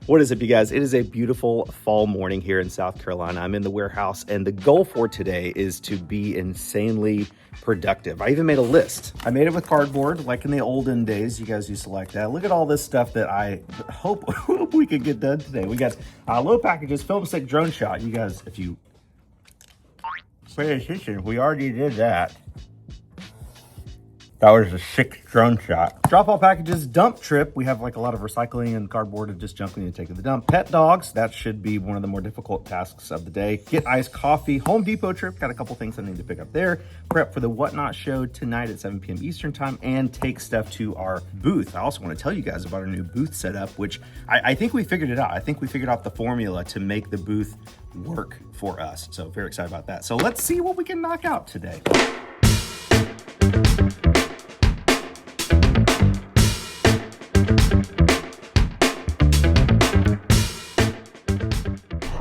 What is up, you guys? It is a beautiful fall morning here in South Carolina. I'm in the warehouse, and the goal for today is to be insanely productive. I even made a list. I made it with cardboard, like in the olden days. You guys used to like that. Look at all this stuff that I hope we could get done today. We got low packages, film stick, drone shot. You guys, if you pay attention, we already did that. That was a 6 drone shot. Drop all packages, dump trip. We have like a lot of recycling and cardboard of just jumping and taking the dump. Pet dogs, that should be one of the more difficult tasks of the day. Get iced coffee. Home Depot trip, got a couple things I need to pick up there. Prep for the Whatnot show tonight at 7 p.m. Eastern time, and take stuff to our booth. I also want to tell you guys about our new booth setup, which I think we figured it out. I think we figured out the formula to make the booth work for us. So very excited about that. So let's see what we can knock out today.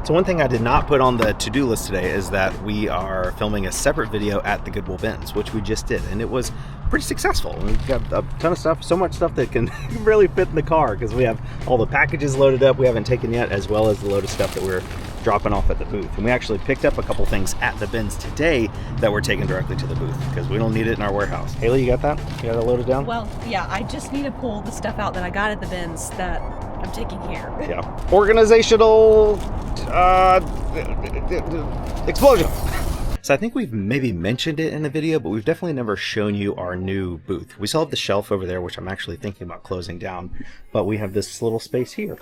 So one thing I did not put on the to-do list today is that we are filming a separate video at the Goodwill Bins, which we just did, and it was pretty successful. We've got a ton of stuff, so much stuff that can really fit in the car because we have all the packages loaded up we haven't taken yet, as well as the load of stuff that we're dropping off at the booth. And we actually picked up a couple things at the bins today that we're taking directly to the booth because we don't need it in our warehouse. Haley, you got that? You got it loaded down? Well, yeah, I just need to pull the stuff out that I got at the bins that I'm taking here. Yeah. Organizational explosion. So I think we've maybe mentioned it in the video, but we've definitely never shown you our new booth. We still have the shelf over there, which I'm actually thinking about closing down, but we have this little space here.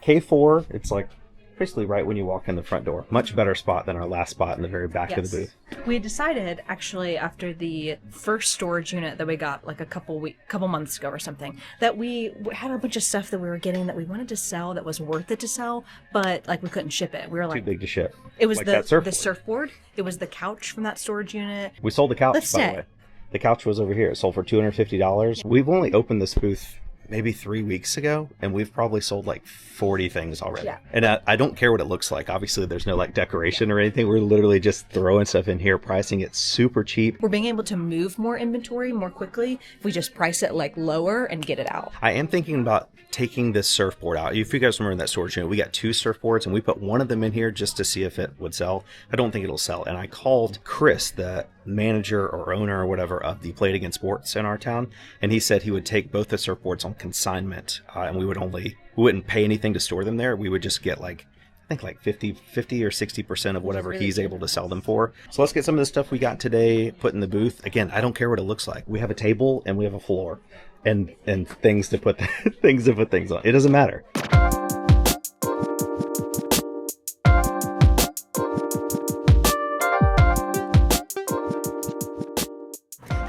K4, it's like basically right when you walk in the front door. Much better spot than our last spot in the very back of the booth. We decided actually after the first storage unit that we got like a couple months ago or something, that we had a bunch of stuff that we were getting that we wanted to sell that was worth it to sell, but like we couldn't ship it. We were like too big to ship. It was like the surfboard. It was the couch from that storage unit. We sold the couch, by the way. The couch was over here. It sold for $250. We've only opened this booth maybe 3 weeks ago, and we've probably sold like 40 things already. Yeah. And I don't care what it looks like. Obviously, there's no like decoration or anything. We're literally just throwing stuff in here, pricing it super cheap. We're being able to move more inventory more quickly if we just price it like lower and get it out. I am thinking about taking this surfboard out. If you guys remember in that storage unit, we got 2 surfboards, and we put one of them in here just to see if it would sell. I don't think it'll sell. And I called Chris, the manager or owner or whatever of the Play It Again Sports in our town, and he said he would take both the surfboards on consignment, and we wouldn't pay anything to store them there. We would just get like, I think like 50 or 60% of whatever he's able to sell them for. So let's get some of the stuff we got today put in the booth. Again, I don't care what it looks like. We have a table and we have a floor and things to put things on. It doesn't matter.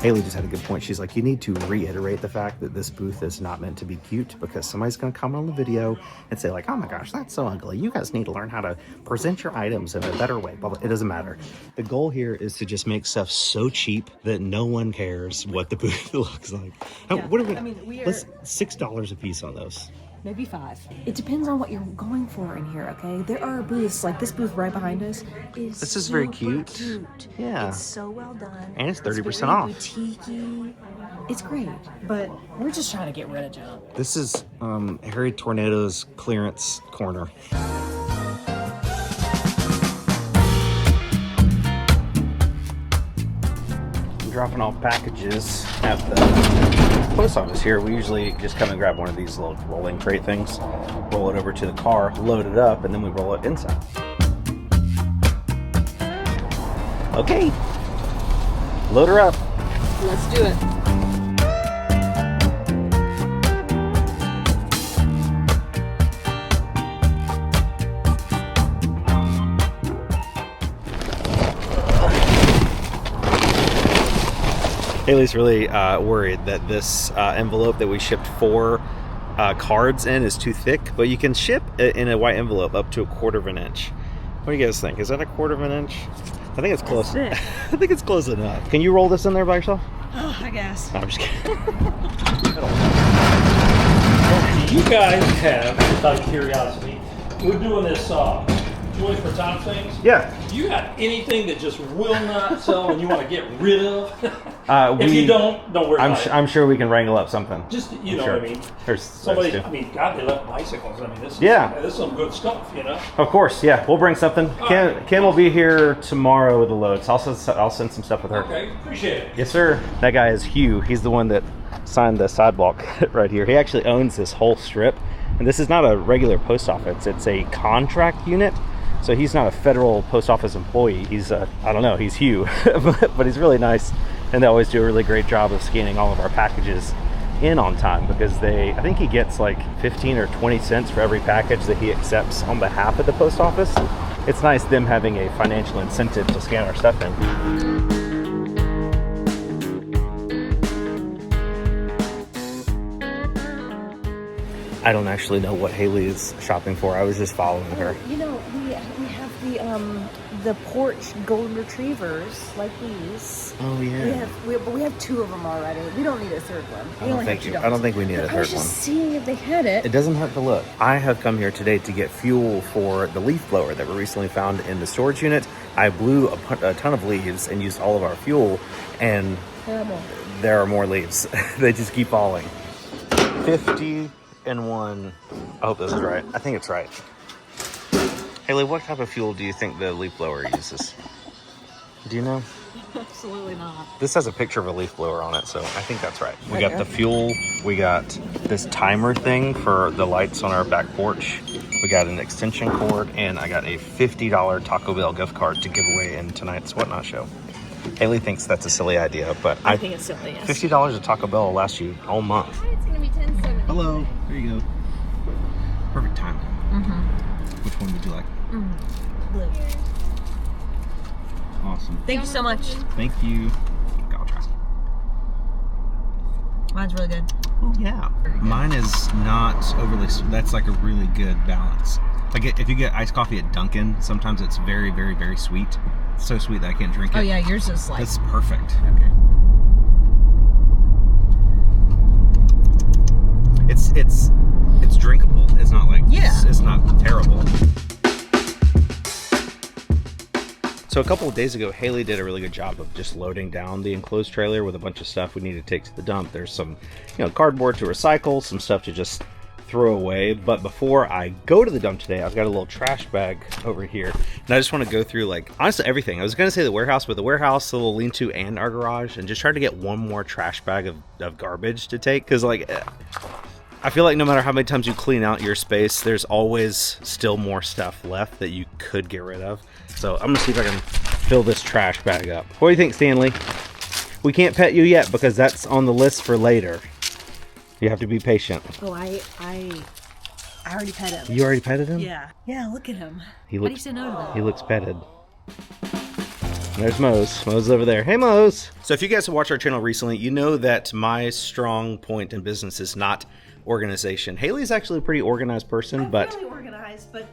Haley just had a good point. She's like, you need to reiterate the fact that this booth is not meant to be cute, because somebody's going to comment on the video and say like, oh my gosh, that's so ugly. You guys need to learn how to present your items in a better way. But it doesn't matter. The goal here is to just make stuff so cheap that no one cares what the booth looks like. Yeah. What are we? Let's $6 a piece on those. Maybe 5. It depends on what you're going for in here, okay? There are booths, like this booth right behind us This is very cute. Yeah. It's so well done. And it's 30% off. Boutique-y. It's great, but we're just trying to get rid of junk. This is Harry Tornado's clearance corner. Dropping off packages at the post office here. We usually just come and grab one of these little rolling crate things, roll it over to the car, load it up, and then we roll it inside. Okay, load her up. Let's do it. Haley's really worried that this envelope that we shipped 4 cards in is too thick, but you can ship in a white envelope up to 1/4 of an inch. What do you guys think? Is that 1/4 of an inch? I think it's close. I think it's close enough. Can you roll this in there by yourself? Oh, I guess. No, I'm just kidding. You guys have, just out of curiosity, we're doing this Joy for top things. Yeah. You got anything that just will not sell and you want to get rid of? If We- you don't worry about it. I'm sure we can wrangle up something. Just, you know Sure. what I mean? There's Somebody, those I too. mean, God, they left bicycles. I mean, this is some good stuff, you know? Of course, yeah. We'll bring something. Kim will be here tomorrow with the loads. I'll send some stuff with her. Okay, appreciate it. Yes, sir. That guy is Hugh. He's the one that signed the sidewalk right here. He actually owns this whole strip. And this is not a regular post office. It's a contract unit. So he's not a federal post office employee. He's, I don't know, he's Hugh. but he's really nice. And they always do a really great job of scanning all of our packages in on time because I think he gets like 15 or 20 cents for every package that he accepts on behalf of the post office. It's nice them having a financial incentive to scan our stuff in. I don't actually know what Haley is shopping for. I was just following her. You know, we have the porch golden retrievers like these. Oh yeah. We have 2 of them already. We don't need a third one. I don't think we need a I third was one. just seeing if they had it. It doesn't hurt to look. I have come here today to get fuel for the leaf blower that we recently found in the storage unit. I blew a ton of leaves and used all of our fuel, and there are more leaves. They just keep falling. 51. I hope this is right. I think it's right. Haley, what type of fuel do you think the leaf blower uses? Do you know? Absolutely not. This has a picture of a leaf blower on it, so I think that's right. We got the fuel. We got this timer thing for the lights on our back porch. We got an extension cord, and I got a $50 Taco Bell gift card to give away in tonight's Whatnot show. Haley thinks that's a silly idea, but I think it's silly, yes. $50 at Taco Bell will last you all month. It's gonna be 10-7. Hello. There you go. Perfect time. Mm-hmm. Which one would you like? Blue. Awesome. Thank you so much. Thank you. Okay, I'll try. Mine's really good. Oh yeah. Mine is not overly. That's like a really good balance. Like if you get iced coffee at Dunkin', sometimes it's very, very, very sweet. It's so sweet that I can't drink it. Oh yeah, yours is like. That's perfect. Okay. It's drinkable. It's not like Yeah. It's not terrible. So a couple of days ago, Haley did a really good job of just loading down the enclosed trailer with a bunch of stuff we need to take to the dump. There's some, cardboard to recycle, some stuff to just throw away. But before I go to the dump today, I've got a little trash bag over here. And I just want to go through, honestly, everything. I was going to say the warehouse, but the warehouse, the little lean-to, and our garage, and just try to get one more trash bag of garbage to take. Because, I feel like no matter how many times you clean out your space, there's always still more stuff left that you could get rid of. So I'm gonna see if I can fill this trash bag up. What do you think, Stanley? We can't pet you yet because that's on the list for later. You have to be patient. Oh, I already pet him. You already petted him? Yeah. Yeah, look at him. He How do you looks, say no to that? he looks petted. There's Mose. Mose over there. Hey, Mose. So if you guys have watched our channel recently, you know that my strong point in business is not organization. Haley's actually a pretty organized person, but really organized, but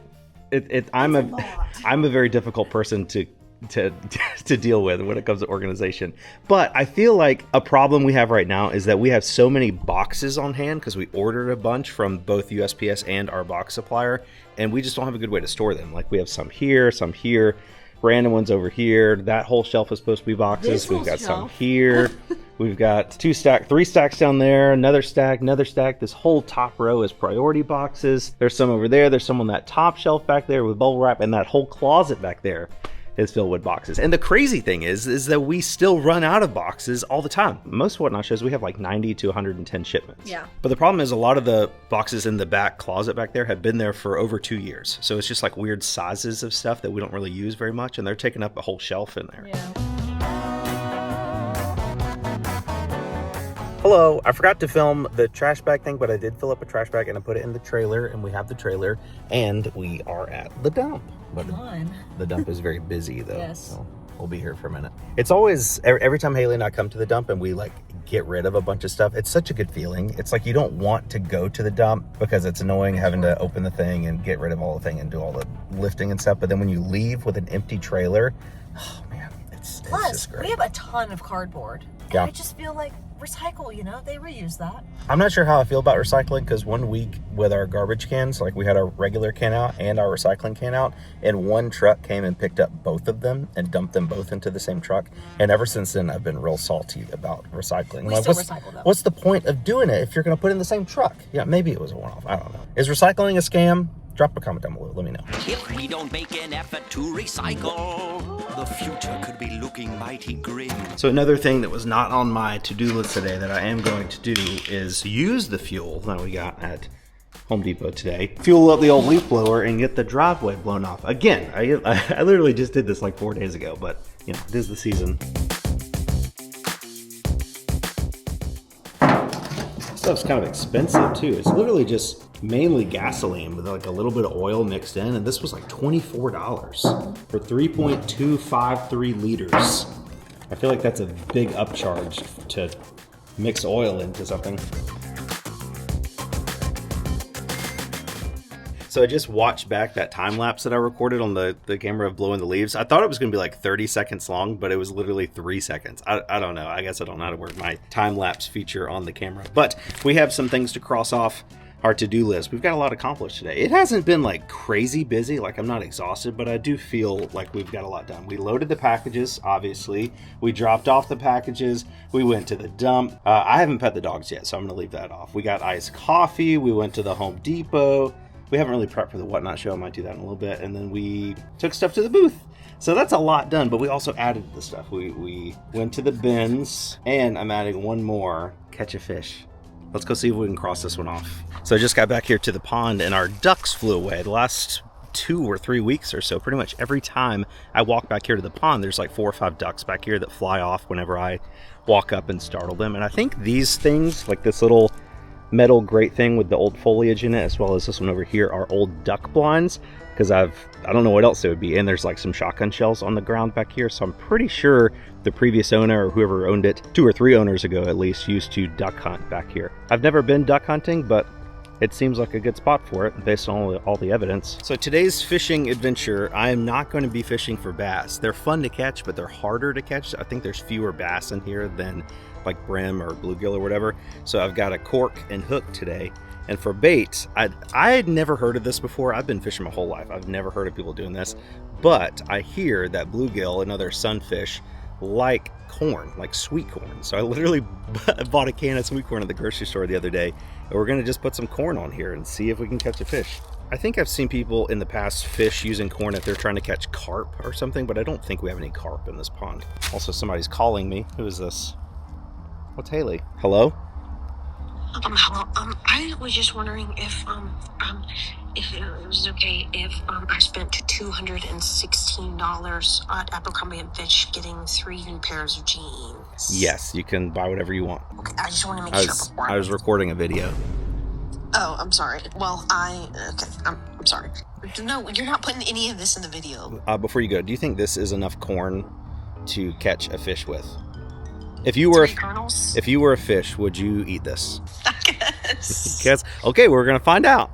I'm a lot. I'm a very difficult person to deal with when it comes to organization. But I feel like a problem we have right now is that we have so many boxes on hand because we ordered a bunch from both USPS and our box supplier, and we just don't have a good way to store them. Like we have some here, random ones over here. That whole shelf is supposed to be boxes. We've got some here. We've got 3 stacks down there, another stack. This whole top row is priority boxes. There's some over there. There's some on that top shelf back there with bubble wrap, and that whole closet back there is filled with boxes. And the crazy thing is that we still run out of boxes all the time. Most Whatnot shows we have like 90 to 110 shipments. Yeah. But the problem is a lot of the boxes in the back closet back there have been there for over 2 years. So it's just like weird sizes of stuff that we don't really use very much, and they're taking up a whole shelf in there. Yeah. Hello, I forgot to film the trash bag thing, but I did fill up a trash bag and I put it in the trailer, and we have the trailer, and we are at the dump. But Come on. the dump is very busy though. Yes. So we'll be here for a minute. It's always, every time Haley and I come to the dump and we get rid of a bunch of stuff, it's such a good feeling. It's like you don't want to go to the dump because it's annoying having to open the thing and get rid of all the thing and do all the lifting and stuff. But then when you leave with an empty trailer, oh man, it's Plus, just great. we have a ton of cardboard. Yeah. I just feel like recycle, you know, they reuse that. I'm not sure how I feel about recycling, because one week with our garbage cans, like we had our regular can out and our recycling can out, and one truck came and picked up both of them and dumped them both into the same truck. And ever since then, I've been real salty about recycling. We still recycle them. What's the point of doing it if you're going to put it in the same truck? Yeah, maybe it was a one-off. I don't know. Is recycling a scam? Drop a comment down below. Let me know. If we don't make an effort to recycle, the future could be looking mighty grim. So another thing that was not on my to-do list today that I am going to do is use the fuel that we got at Home Depot today. Fuel up the old leaf blower and get the driveway blown off. Again, I literally just did this like 4 days ago, but you know, it is the season. Stuff's kind of expensive too. It's literally just mainly gasoline with like a little bit of oil mixed in, and this was like $24 for 3.253 liters. I feel like that's a big upcharge to mix oil into something. So I just watched back that time lapse that I recorded on the camera of blowing the leaves. I thought it was going to be like 30 seconds long, but it was literally 3 seconds. I don't know. I guess I don't know how to work my time lapse feature on the camera. But we have some things to cross off our to-do list. We've got a lot accomplished today. It hasn't been like crazy busy. Like I'm not exhausted, but I do feel like we've got a lot done. We loaded the packages, obviously. We dropped off the packages. We went to the dump. I haven't pet the dogs yet, so I'm going to leave that off. We got iced coffee. We went to the Home Depot. We haven't really prepped for the Whatnot show. I might do that in a little bit. And then we took stuff to the booth. So that's a lot done, but we also added the stuff. We went to the bins, and I'm adding one more, catch a fish. Let's go see if we can cross this one off. So I just got back here to the pond, and our ducks flew away. The last 2 or 3 weeks or so, pretty much every time I walk back here to the pond, there's like 4 or 5 ducks back here that fly off whenever I walk up and startle them. And I think these things, like this little metal grate thing with the old foliage in it, as well as this one over here, are old duck blinds, because I don't know what else it would be. And there's like some shotgun shells on the ground back here, so I'm pretty sure the previous owner or whoever owned it 2 or 3 owners ago at least used to duck hunt back here. I've never been duck hunting, but it seems like a good spot for it based on all the evidence. So today's fishing adventure, I am not going to be fishing for bass. They're fun to catch, but they're harder to catch. I think there's fewer bass in here than like brim or bluegill or whatever. So I've got a cork and hook today. And for bait, I had never heard of this before. I've been fishing my whole life. I've never heard of people doing this. But I hear that bluegill and other sunfish like corn, like sweet corn. So I literally bought a can of sweet corn at the grocery store the other day. And we're going to just put some corn on here and see if we can catch a fish. I think I've seen people in the past fish using corn if they're trying to catch carp or something, but I don't think we have any carp in this pond. Also, somebody's calling me. Who is this? What's Haley? Hello? Hello. I was just wondering if it was okay if I spent $216 at Abercrombie & Fitch getting 3 new pairs of jeans. Yes, you can buy whatever you want. Okay, I just want to make sure before I was recording a video. Oh, I'm sorry. Well, I'm sorry. No, you're not putting any of this in the video. Before you go, do you think this is enough corn to catch a fish with? If you were a fish, would you eat this? I guess. Guess. Okay, we're gonna find out.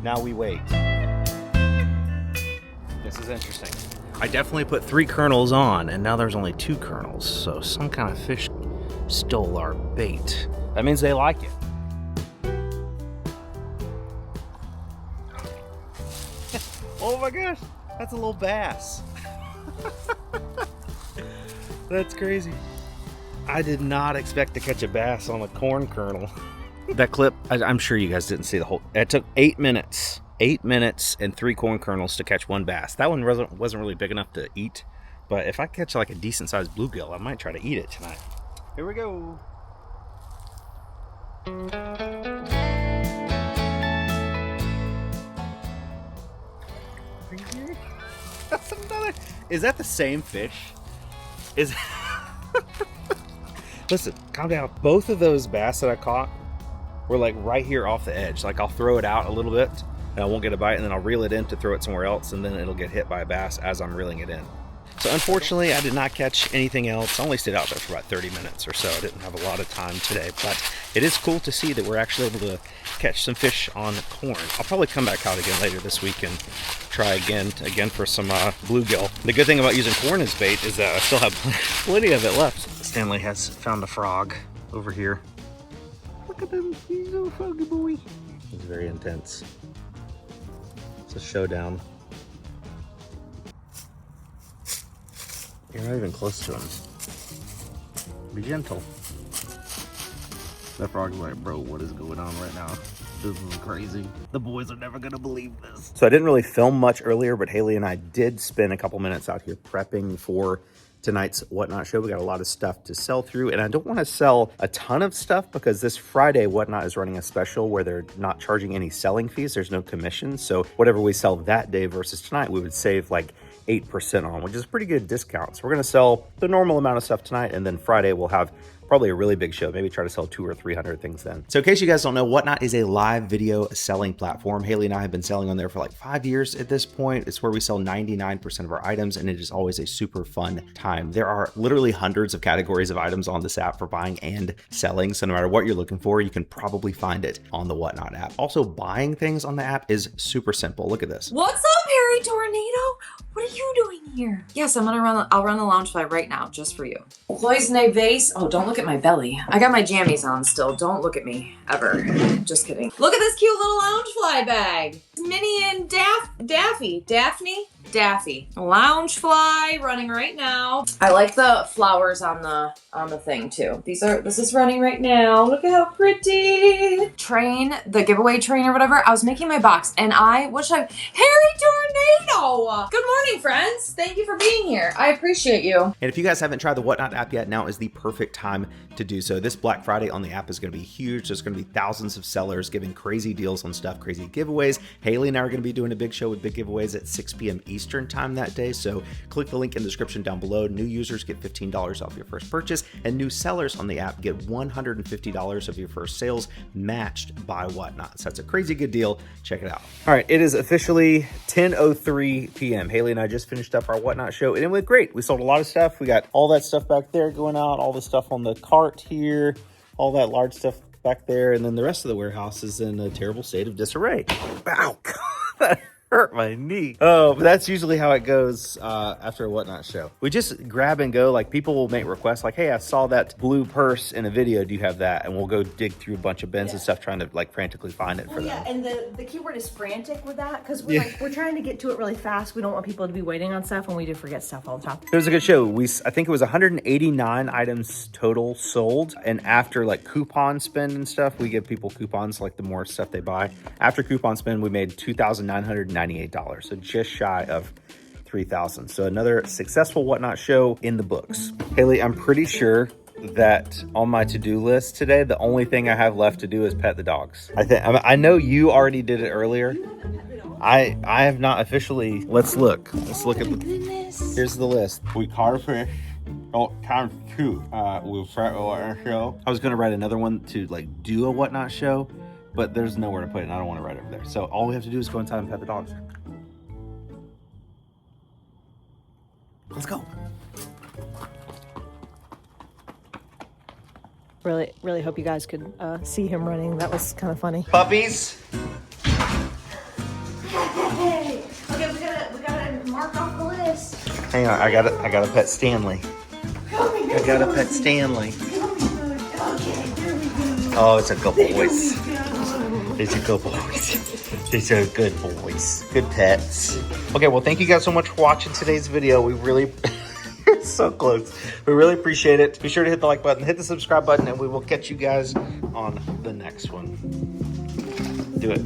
Now we wait. This is interesting. I definitely put 3 kernels on, and now there's only 2 kernels. So some kind of fish stole our bait. That means they like it. Oh my gosh, that's a little bass. That's crazy. I did not expect to catch a bass on a corn kernel. That clip, I'm sure you guys didn't see the whole. It took 8 minutes. 8 minutes and 3 corn kernels to catch 1 bass. That one wasn't really big enough to eat, but if I catch like a decent sized bluegill, I might try to eat it tonight. Here we go. That's another. Is that the same fish? Listen, calm down. Both of those bass that I caught were like right here off the edge. Like I'll throw it out a little bit and I won't get a bite, and then I'll reel it in to throw it somewhere else, and then it'll get hit by a bass as I'm reeling it in. So unfortunately, I did not catch anything else. I only stayed out there for about 30 minutes or so. I didn't have a lot of time today, but it is cool to see that we're actually able to catch some fish on corn. I'll probably come back out again later this week and try again for some bluegill. The good thing about using corn as bait is that I still have plenty of it left. Stanley has found a frog over here. Look at him, he's a froggy boy. He's very intense. It's a showdown. You're not even close to him. Be gentle. That frog's like, bro, what is going on right now? This is crazy. The boys are never gonna believe this. So I didn't really film much earlier, but Haley and I did spend a couple minutes out here prepping for tonight's Whatnot show. We got a lot of stuff to sell through, and I don't want to sell a ton of stuff because this Friday Whatnot is running a special where they're not charging any selling fees. There's no commission. So whatever we sell that day versus tonight, we would save like 8% on, which is a pretty good discount. So we're going to sell the normal amount of stuff tonight, and then Friday we'll have probably a really big show. Maybe try to sell 200 or 300 things then. So in case you guys don't know, Whatnot is a live video selling platform. Haley and I have been selling on there for like 5 years at this point. It's where we sell 99% of our items, and it is always a super fun time. There are literally hundreds of categories of items on this app for buying and selling. So no matter what you're looking for, you can probably find it on the Whatnot app. Also, buying things on the app is super simple. Look at this. What's up, Harry Tornado? What are you doing here? Yes, I'll run the Loungefly right now, just for you. Cloisonne vase. Oh, don't look at my belly. I got my jammies on still. Don't look at me, ever. Just kidding. Look at this cute little Loungefly bag. Minnie and Daffy. Loungefly running right now. I like the flowers on the thing too. This is running right now. Look at how pretty. Train, the giveaway train or whatever. I was making my box and Harry Tornado. Good morning, friends. Thank you for being here. I appreciate you. And if you guys haven't tried the Whatnot app yet, now is the perfect time to do so. This Black Friday on the app is going to be huge. There's going to be thousands of sellers giving crazy deals on stuff, crazy giveaways. Haley and I are going to be doing a big show with big giveaways at 6 p.m. Eastern time that day. So click the link in the description down below. New users get $15 off your first purchase, and new sellers on the app get $150 of your first sales matched by Whatnot. So that's a crazy good deal. Check it out. All right, it is officially 10:03 p.m. Haley and I just finished up our Whatnot show, and it went great. We sold a lot of stuff. We got all that stuff back there going out, all the stuff on the cart here, all that large stuff back there, and then the rest of the warehouse is in a terrible state of disarray. Wow, that hurt my knee. Oh, but that's usually how it goes after a Whatnot show. We just grab and go. Like, people will make requests like, hey, I saw that blue purse in a video. Do you have that? And we'll go dig through a bunch of bins and stuff trying to like frantically find it for them. Yeah, and the keyword is frantic with that because we're trying to get to it really fast. We don't want people to be waiting on stuff, and we do forget stuff all the time. It was a good show. I think it was 189 items total sold. And after like coupon spend and stuff, we give people coupons, like the more stuff they buy. After coupon spend, we made $2,998. So just shy of $3,000. So another successful Whatnot show in the books. Haley, I'm pretty sure that on my to-do list today, the only thing I have left to do is pet the dogs. I know you already did it earlier. I have not officially. Let's look at here's the list. We caught a fish. Oh, times 2. We'll start a Whatnot show. I was gonna write another one to like do a Whatnot show, but there's nowhere to put it, and I don't want to write over there. So all we have to do is go inside and pet the dogs. Let's go. Really hope you guys could see him running. That was kind of funny. Puppies. Hey, okay, we gotta mark off the list. Hang on, I gotta pet Stanley. I gotta pet Stanley. Oh, it's a good boys. These are good boys. These are good boys. Good pets. Okay, well, thank you guys so much for watching today's video. We really, so close. We really appreciate it. Be sure to hit the like button, hit the subscribe button, and we will catch you guys on the next one. Do it.